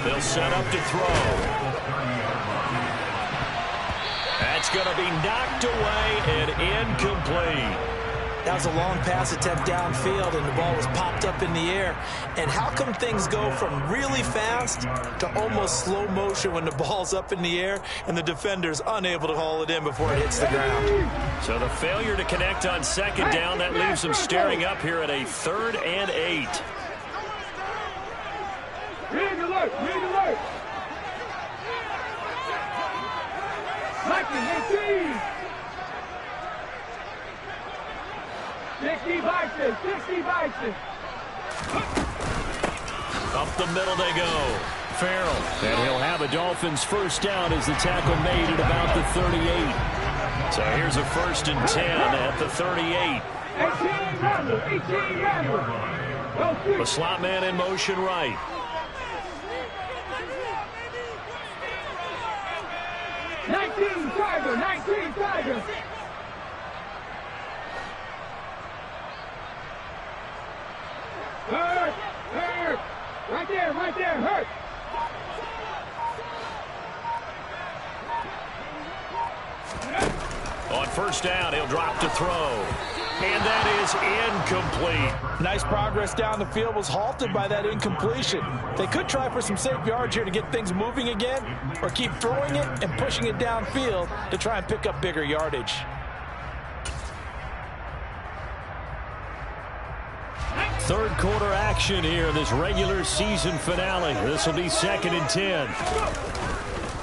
[SPEAKER 1] They'll set up to throw. That's going to be knocked away and incomplete.
[SPEAKER 2] That was a long pass attempt downfield, and the ball was popped up in the air. And how come things go from really fast to almost slow motion when the ball's up in the air and the defender's unable to haul it in before it hits the ground?
[SPEAKER 1] So the failure to connect on second down, that leaves them staring up here at a 3rd and 8.
[SPEAKER 3] Read alert! Read alert! Mikey, 18! 60 Bison! 60 Bison!
[SPEAKER 1] Up the middle they go. Farrell.
[SPEAKER 4] And he'll have a Dolphins first down as the tackle made at about the 38.
[SPEAKER 1] So here's a 1st and 10 at the 38.
[SPEAKER 3] 18 Randall! 18 Randall!
[SPEAKER 1] The slot man in motion right.
[SPEAKER 3] Tiger! 19 Tiger! Hurt! Hurt! Right there! Right there! Hurt!
[SPEAKER 1] On first down, he'll drop to throw. And that is incomplete.
[SPEAKER 2] Nice progress down the field was halted by that incompletion. They could try for some safe yards here to get things moving again, or keep throwing it and pushing it downfield to try and pick up bigger yardage.
[SPEAKER 4] Third quarter action here in this regular season finale. This will be 2nd and 10.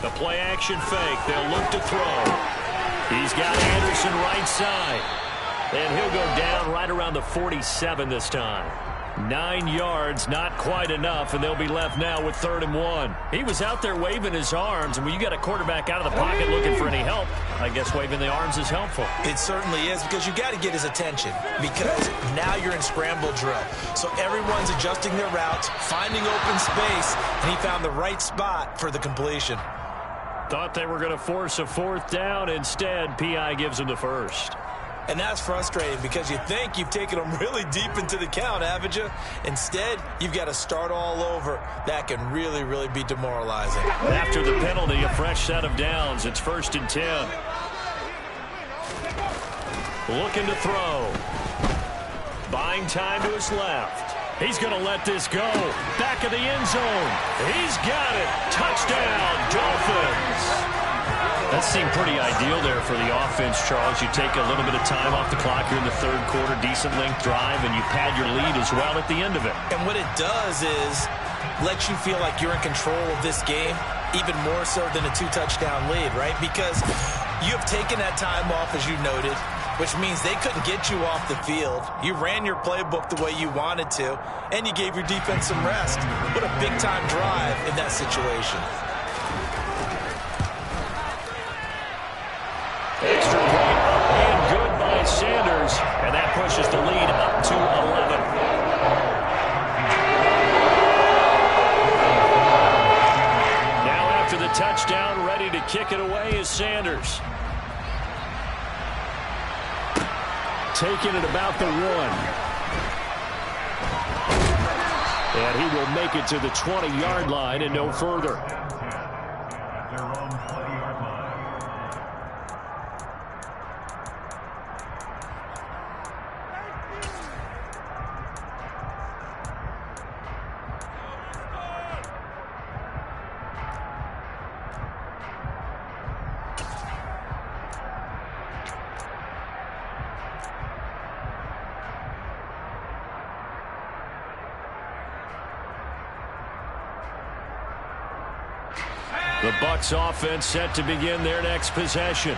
[SPEAKER 1] The play action fake. They'll look to throw. He's got Anderson right side. And he'll go down right around the 47 this time. 9 yards, not quite enough, and they'll be left now with 3rd and 1. He was out there waving his arms, and when you got a quarterback out of the pocket looking for any help, I guess waving the arms is helpful.
[SPEAKER 2] It certainly is, because you got to get his attention, because now you're in scramble drill. So everyone's adjusting their routes, finding open space, and he found the right spot for the completion.
[SPEAKER 1] Thought they were going to force a 4th down. Instead, P.I. gives him the first.
[SPEAKER 2] And that's frustrating because you think you've taken them really deep into the count, haven't you? Instead, you've got to start all over. That can really, really be demoralizing.
[SPEAKER 1] After the penalty, a fresh set of downs. It's 1st and 10. Looking to throw. Buying time to his left. He's going to let this go. Back of the end zone. He's got it. Touchdown, Dolphins. That seemed pretty ideal there for the offense, Charles. You take a little bit of time off the clock here in the 3rd quarter, decent length drive, and you pad your lead as well at the end of it.
[SPEAKER 2] And what it does is let you feel like you're in control of this game, even more so than a 2-touchdown lead, right? Because you have taken that time off, as you noted, which means they couldn't get you off the field. You ran your playbook the way you wanted to, and you gave your defense some rest. What a big-time drive in that situation.
[SPEAKER 1] Extra point up and good by Sanders, and that pushes the lead up to 11. Now after the touchdown, ready to kick it away is Sanders.
[SPEAKER 4] Taking it about the 1. And he will make it to the 20-yard line and no further.
[SPEAKER 1] The Bucs offense set to begin their next possession.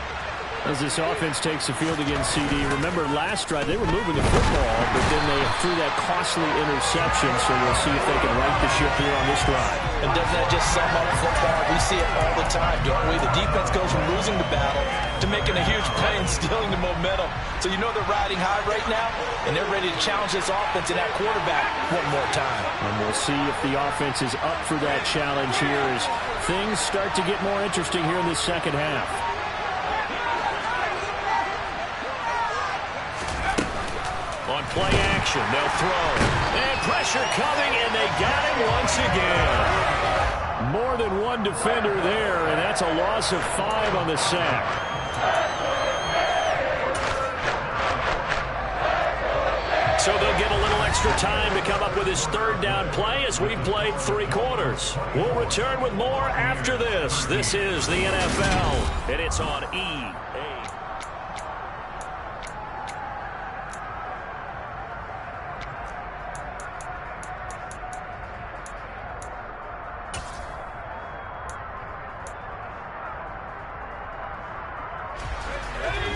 [SPEAKER 4] As this offense takes the field against CD, remember last drive they were moving the football, but then they threw that costly interception, so we'll see if they can right the ship here on this drive.
[SPEAKER 2] And doesn't that just sum up football? We see it all the time, don't we? The defense goes from losing the battle to making a huge play and stealing the momentum. So you know they're riding high right now, and they're ready to challenge this offense and that quarterback one more time.
[SPEAKER 4] And we'll see if the offense is up for that challenge here as things start to get more interesting here in the second half.
[SPEAKER 1] On play action, they'll throw. And pressure coming, and they got him once again.
[SPEAKER 4] More than one defender there, and that's a loss of 5 on the sack.
[SPEAKER 1] So they'll get a little extra time to come up with his third down play as we've played 3 quarters. We'll return with more after this. This is the NFL, and it's on EA.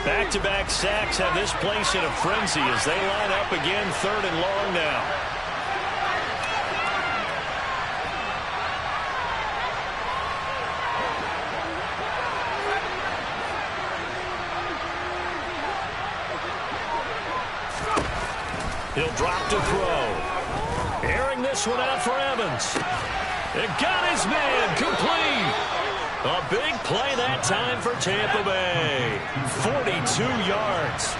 [SPEAKER 1] Back-to-back sacks have this place in a frenzy as they line up again 3rd and long now. He'll drop to throw. Airing this one out for Evans. It got his man complete. A big play that time for Tampa Bay. 42 yards.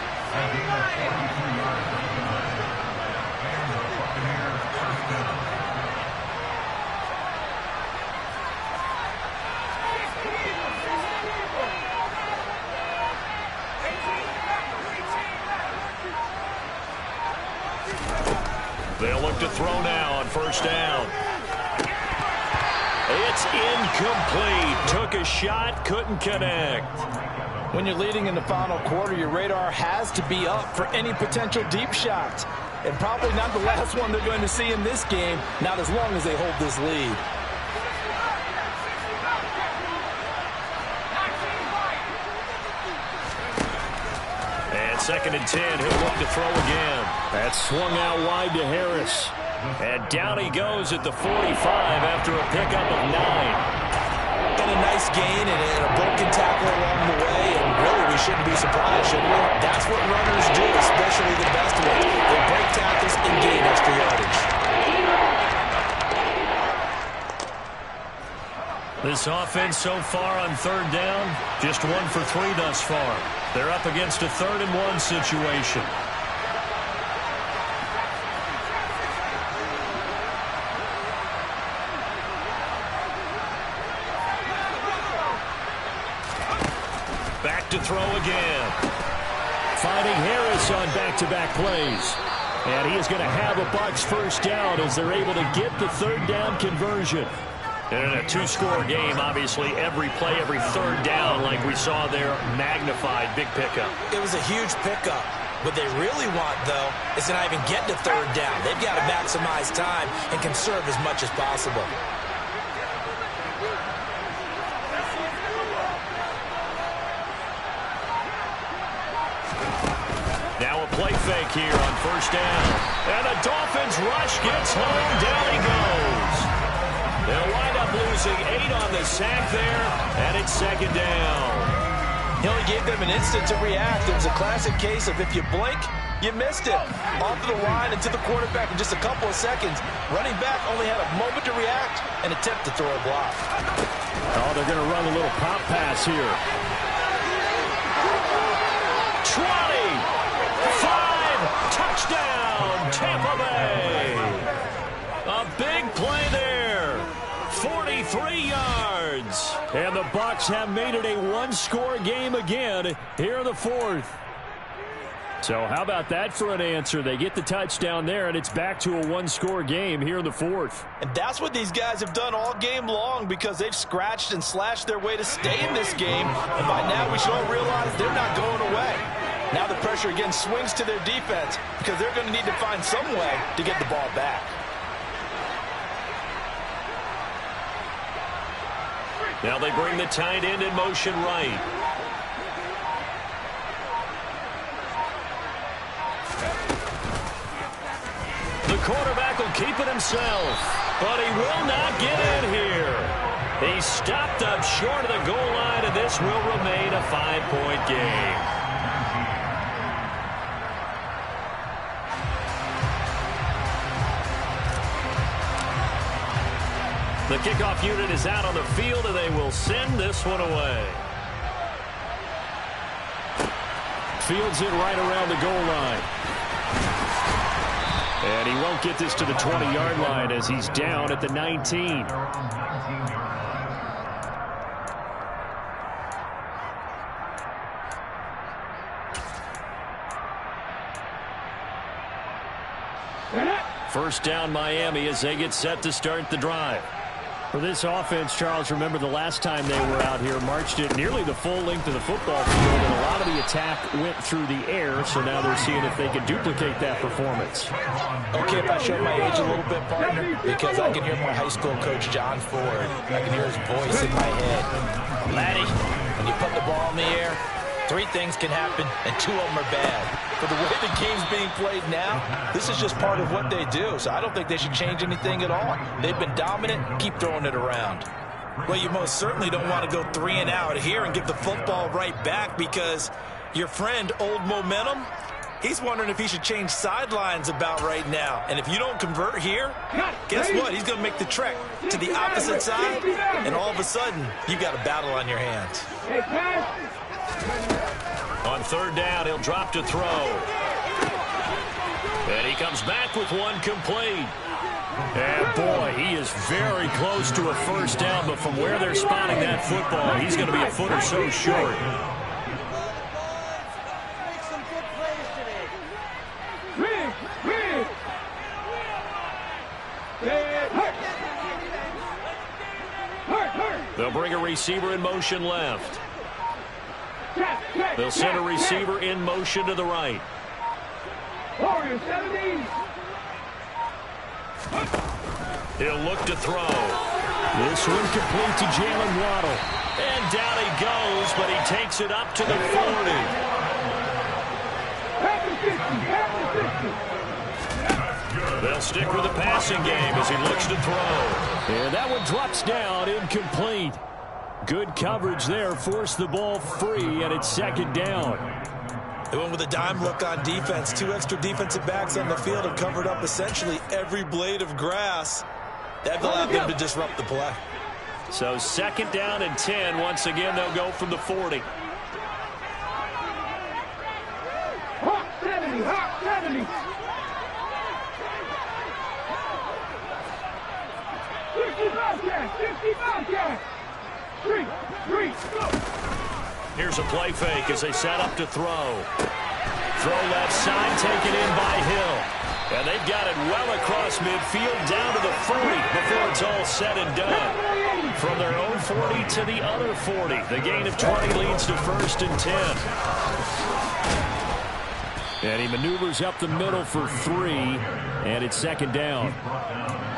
[SPEAKER 1] They'll look to throw now on 1st down. It's incomplete. Took a shot, couldn't connect.
[SPEAKER 2] When you're leading in the final quarter, your radar has to be up for any potential deep shots. And probably not the last one they're going to see in this game, not as long as they hold this lead.
[SPEAKER 1] And 2nd and 10, he'll look to throw again.
[SPEAKER 4] That swung out wide to Harris.
[SPEAKER 1] And down he goes at the 45 after a pickup of 9.
[SPEAKER 2] And a nice gain and a broken tackle along the way. And really, we shouldn't be surprised, should we? That's what runners do, especially the best ones. They break tackles and gain extra yardage.
[SPEAKER 1] This offense so far on 3rd down, just 1 for 3 thus far. They're up against a 3rd and 1 situation. To throw again.
[SPEAKER 4] Finding Harris on back-to-back plays. And he is going to have a Bucs 1st down as they're able to get the 3rd down conversion.
[SPEAKER 1] And in a 2-score game, obviously, every play, every 3rd down, like we saw there, magnified. Big pickup.
[SPEAKER 2] It was a huge pickup. What they really want, though, is to not even get to 3rd down. They've got to maximize time and conserve as much as possible.
[SPEAKER 1] Now a play fake here on 1st down. And the Dolphins rush gets home. Down he goes. They'll wind up losing 8 on the sack there, and it's 2nd down.
[SPEAKER 2] He only gave them an instant to react. It was a classic case of if you blink, you missed it. Off to the line and to the quarterback in just a couple of seconds. Running back only had a moment to react and attempt to throw a block.
[SPEAKER 4] Oh, they're going to run a little pop pass here.
[SPEAKER 1] 20, 5, touchdown, Tampa Bay. A big play there, 43 yards.
[SPEAKER 4] And the Bucs have made it a 1-score game again here in the 4th. So how about that for an answer? They get the touchdown there, and it's back to a 1-score game here in the 4th.
[SPEAKER 2] And that's what these guys have done all game long because they've scratched and slashed their way to stay in this game. And by now we should all realize they're not going away. Now the pressure again swings to their defense because they're going to need to find some way to get the ball back.
[SPEAKER 1] Now they bring the tight end in motion right. The quarterback will keep it himself, but he will not get in here. He stopped up short of the goal line, and this will remain a 5-point game. The kickoff unit is out on the field, and they will send this one away. Fields it right around the goal line. And he won't get this to the 20-yard line as he's down at the 19. First down Miami as they get set to start the drive.
[SPEAKER 4] For this offense, Charles, remember the last time they were out here, marched it nearly the full length of the football field, and a lot of the attack went through the air, so now they're seeing if they can duplicate that performance.
[SPEAKER 2] Okay, if I show my age a little bit, partner, because I can hear my high school coach, John Ford. I can hear his voice in my head. Laddie, when you put the ball in the air, 3 things can happen, and 2 of them are bad. But the way the game's being played now, this is just part of what they do. So I don't think they should change anything at all. They've been dominant. Keep throwing it around. Well, you most certainly don't want to go 3 and out here and give the football right back, because your friend, Old Momentum, he's wondering if he should change sidelines about right now. And if you don't convert here, guess what? He's going to make the trek to the opposite side, and all of a sudden, you've got a battle on your hands.
[SPEAKER 1] On 3rd down, he'll drop to throw. And he comes back with one complete. And boy, he is very close to a first down, but from where they're spotting that football, he's going to be a foot or so short. They'll bring a receiver in motion left. They'll send a receiver in motion to the right. He'll look to throw.
[SPEAKER 4] This one complete to Jalen Waddle.
[SPEAKER 1] And down he goes, but he takes it up to the 40. They'll stick with the passing game as he looks to throw.
[SPEAKER 4] And that one drops down, incomplete. Good coverage there, forced the ball free, and it's 2nd down.
[SPEAKER 2] They went with a dime look on defense. 2 extra defensive backs on the field have covered up essentially every blade of grass. That allowed them to disrupt the play.
[SPEAKER 1] So 2nd down and 10. Once again, they'll go from the 40.
[SPEAKER 3] Hawk 70, Hawk 70. 60 Bobcats, 60 Bobcats. 3, go.
[SPEAKER 1] Here's a play fake as they set up to throw. Throw left side, taken in by Hill. And they've got it well across midfield down to the 40 before it's all said and done. From their own 40 to the other 40. The gain of 20 leads to 1st and 10.
[SPEAKER 4] And he maneuvers up the middle for 3, and it's 2nd down.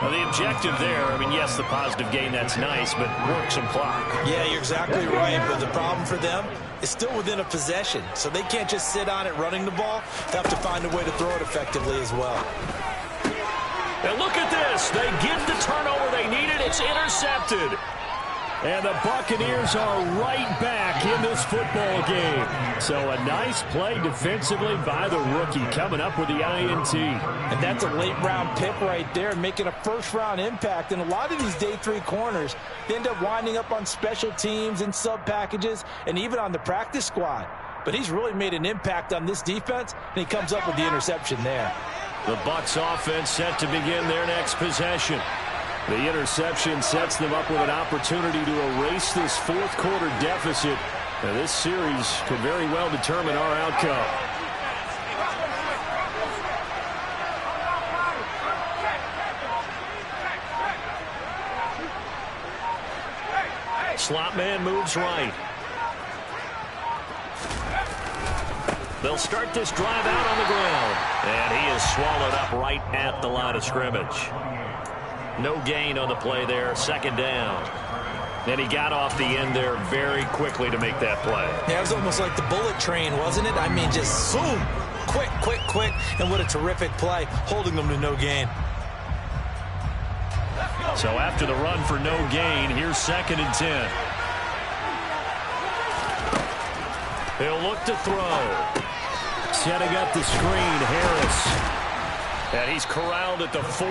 [SPEAKER 1] Well, the objective there, I mean, yes, the positive gain, that's nice, but work some clock.
[SPEAKER 2] Yeah, you're exactly right, but the problem for them is still within a possession, so they can't just sit on it running the ball. They have to find a way to throw it effectively as well.
[SPEAKER 1] And look at this. They get the turnover they needed. It's intercepted.
[SPEAKER 4] And the Buccaneers are right back in this football game. So a nice play defensively by the rookie, coming up with the INT.
[SPEAKER 2] And that's a late-round pick right there, making a first-round impact. And a lot of these day 3 corners, they end up winding up on special teams and sub-packages and even on the practice squad. But he's really made an impact on this defense, and he comes up with the interception there.
[SPEAKER 1] The Bucs offense set to begin their next possession.
[SPEAKER 4] The interception sets them up with an opportunity to erase this 4th quarter deficit. Now, this series could very well determine our outcome.
[SPEAKER 1] Slot man moves right. They'll start this drive out on the ground. And he is swallowed up right at the line of scrimmage. No gain on the play there, 2nd down. And he got off the end there very quickly to make that play.
[SPEAKER 2] Yeah, it was almost like the bullet train, wasn't it? I mean, just zoom, quick, quick, quick, and what a terrific play, holding them to no gain.
[SPEAKER 1] So after the run for no gain, here's 2nd and 10. He'll look to throw.
[SPEAKER 4] Setting up the screen, Harris.
[SPEAKER 1] And he's corralled at the 40,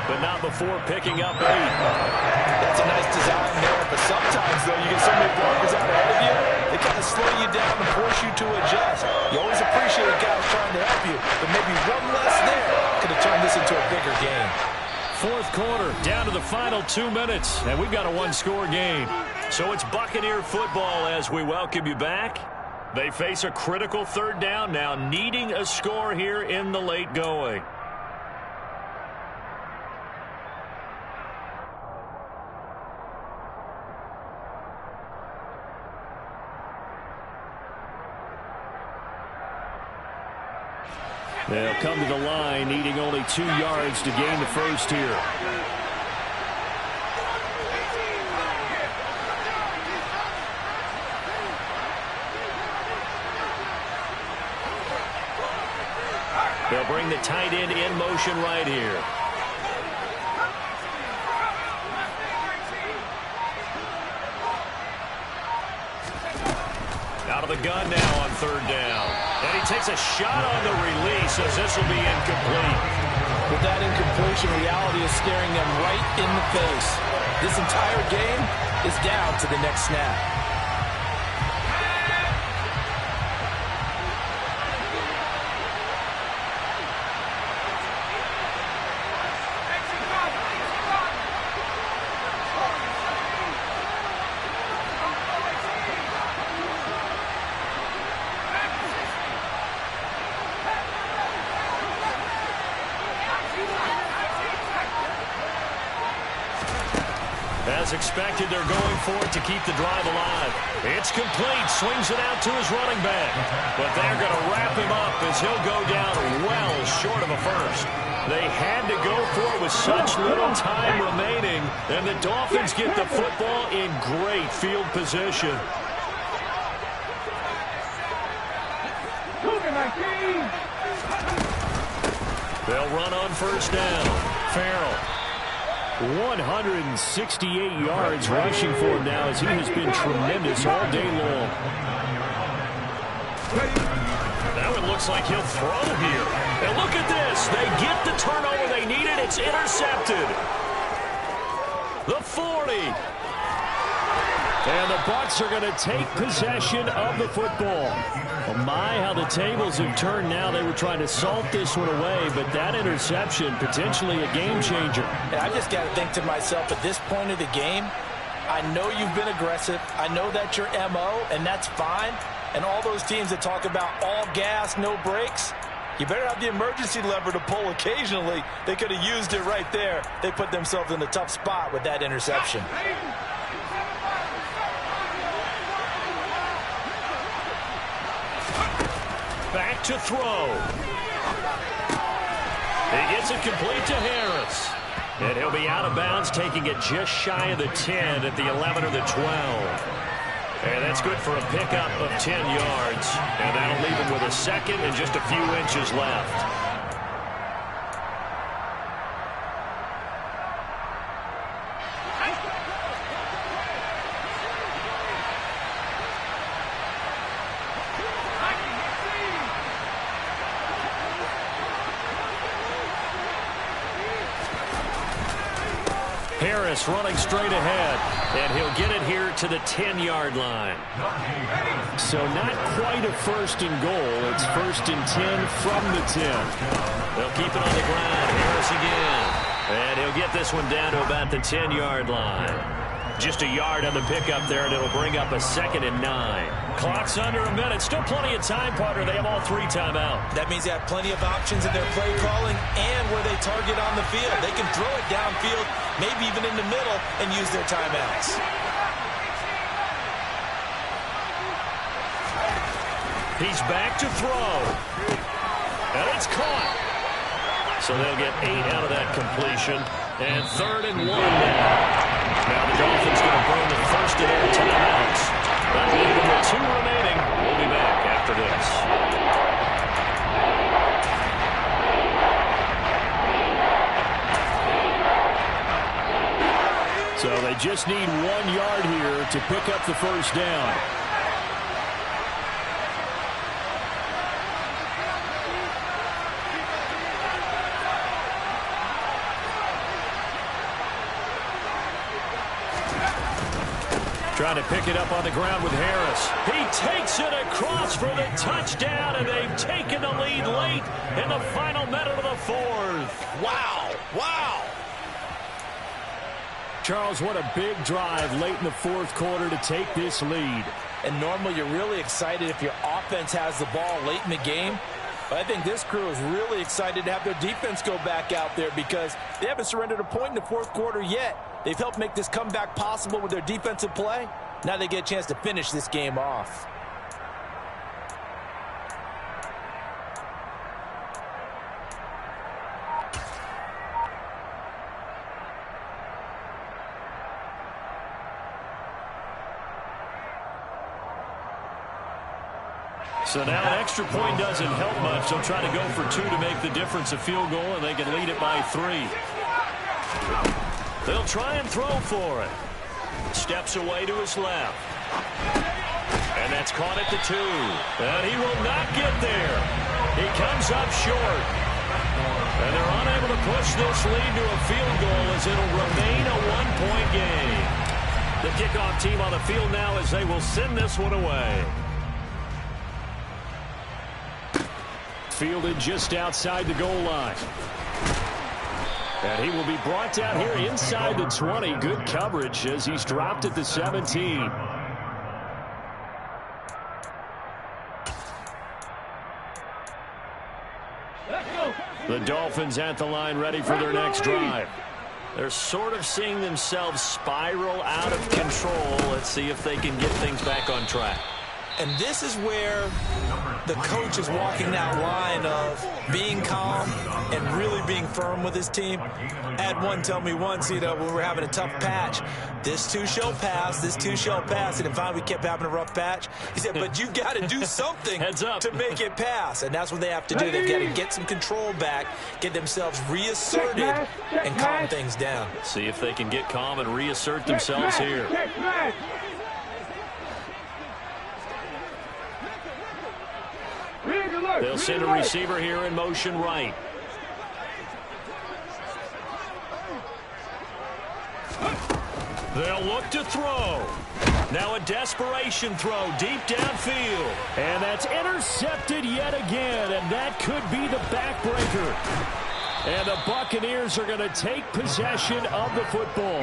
[SPEAKER 1] but not before picking up 8.
[SPEAKER 2] That's a nice design there, but sometimes, though, you get so many blockers out ahead of you, they kind of slow you down and force you to adjust. You always appreciate guys trying to help you, but maybe one less there could have turned this into a bigger game.
[SPEAKER 1] 4th quarter, down to the final 2 minutes, and we've got a one-score game. So it's Buccaneer football as we welcome you back. They face a critical 3rd down now, needing a score here in the late going.
[SPEAKER 4] They'll come to the line, needing only 2 yards to gain the first here.
[SPEAKER 1] They'll bring the tight end in motion right here. Out of the gun now on 3rd down. And he takes a shot on the release as this will be incomplete.
[SPEAKER 2] With that incompletion, reality is staring them right in the face. This entire game is down to the next snap.
[SPEAKER 1] As expected, they're going for it to keep the drive alive. It's complete. Swings it out to his running back. But they're going to wrap him up as he'll go down well short of a first. They had to go for it with such little time remaining. And the Dolphins get the football in great field position. They'll run on 1st down. Farrell.
[SPEAKER 4] 168 yards rushing for him now as he has been tremendous all day long.
[SPEAKER 1] That one looks like he'll throw here. And look at this. They get the turnover they needed. It's intercepted. The 40.
[SPEAKER 4] And the Bucs are going to take possession of the football. Oh my, how the tables have turned now. They were trying to salt this one away, but that interception, potentially a game changer.
[SPEAKER 2] And I just got to think to myself, at this point of the game, I know you've been aggressive. I know that's your MO, and that's fine. And all those teams that talk about all gas, no brakes, you better have the emergency lever to pull occasionally. They could have used it right there. They put themselves in a tough spot with that interception.
[SPEAKER 1] Back to throw. He gets it complete to Harris. And he'll be out of bounds, taking it just shy of the 10 at the 11 or the 12. And that's good for a pickup of 10 yards. And that'll leave him with a second and just a few inches left. Harris running straight ahead, and he'll get it here to the 10-yard line.
[SPEAKER 4] So not quite a 1st and goal. It's 1st and 10 from the 10.
[SPEAKER 1] They'll keep it on the ground. Harris again. And he'll get this one down to about the 10-yard line. Just a yard on the pickup there, and it'll bring up a 2nd and 9. Clock's under a minute. Still plenty of time, partner. They have all 3 timeout.
[SPEAKER 2] That means they have plenty of options in their play calling and where they target on the field. They can throw it downfield, maybe even in the middle, and use their timeouts.
[SPEAKER 1] He's back to throw. And it's caught. So they'll get 8 out of that completion. And 3rd and 1 now. Now the Dolphins going to burn the first of their timeouts. That'll leave them with 2 remaining. We'll be back after this.
[SPEAKER 4] So they just need 1 yard here to pick up the first down. Trying to pick it up on the ground with Harris.
[SPEAKER 1] He takes it across for the touchdown, and they've taken the lead late in the final minute of the 4th.
[SPEAKER 2] Wow. Wow.
[SPEAKER 4] Charles, what a big drive late in the 4th quarter to take this lead.
[SPEAKER 2] And normally you're really excited if your offense has the ball late in the game. But I think this crew is really excited to have their defense go back out there because they haven't surrendered a point in the 4th quarter yet. They've helped make this comeback possible with their defensive play. Now they get a chance to finish this game off.
[SPEAKER 1] So now an extra point doesn't help much. They'll try to go for 2 to make the difference a field goal, and they can lead it by 3. They'll try and throw for it. Steps away to his left. And that's caught at the 2. And he will not get there. He comes up short. And they're unable to push this lead to a field goal as it'll remain a 1-point game. The kickoff team on the field now as they will send this one away.
[SPEAKER 4] Fielded just outside the goal line. And he will be brought down here inside the 20. Good coverage as he's dropped at the 17. The Dolphins at the line ready for their next drive.
[SPEAKER 1] They're sort of seeing themselves spiral out of control. Let's see if they can get things back on track.
[SPEAKER 2] And this is where the coach is walking that line of being calm and really being firm with his team. I had one tell me once, when we were having a tough patch, this too shall pass, this too shall pass. And finally we kept having a rough patch. He said, but you got to do something to make it pass. And that's what they have to do. They've got to get some control back, get themselves reasserted, and calm things down.
[SPEAKER 1] See if they can get calm and reassert themselves here. They'll send a receiver here in motion right. They'll look to throw. Now a desperation throw deep downfield.
[SPEAKER 4] And that's intercepted yet again, and that could be the backbreaker. And the Buccaneers are going to take possession of the football.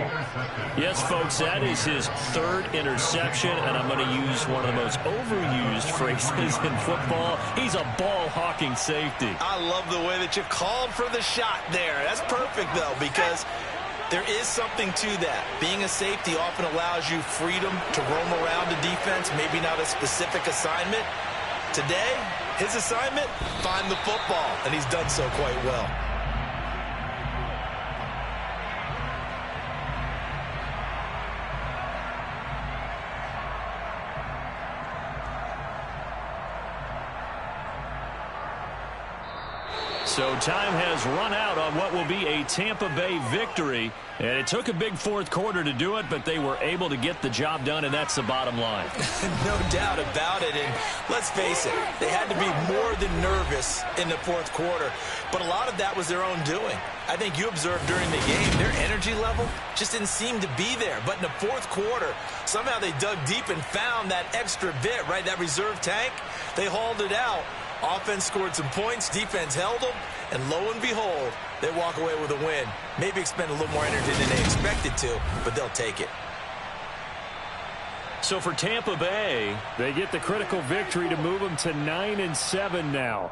[SPEAKER 1] Yes, folks, that is his 3rd interception, and I'm going to use one of the most overused phrases in football. He's a ball-hawking safety.
[SPEAKER 2] I love the way that you called for the shot there. That's perfect, though, because there is something to that. Being a safety often allows you freedom to roam around the defense, maybe not a specific assignment. Today, his assignment, find the football, and he's done so quite well.
[SPEAKER 1] So time has run out on what will be a Tampa Bay victory. And it took a big 4th quarter to do it, but they were able to get the job done, and that's the bottom line.
[SPEAKER 2] No doubt about it. And let's face it, they had to be more than nervous in the 4th quarter. But a lot of that was their own doing. I think you observed during the game, their energy level just didn't seem to be there. But in the 4th quarter, somehow they dug deep and found that extra bit, right? That reserve tank, they hauled it out. Offense scored some points, defense held them, and lo and behold, they walk away with a win. Maybe expend a little more energy than they expected to, but they'll take it.
[SPEAKER 1] So for Tampa Bay,
[SPEAKER 4] they get the critical victory to move them to 9-7 now.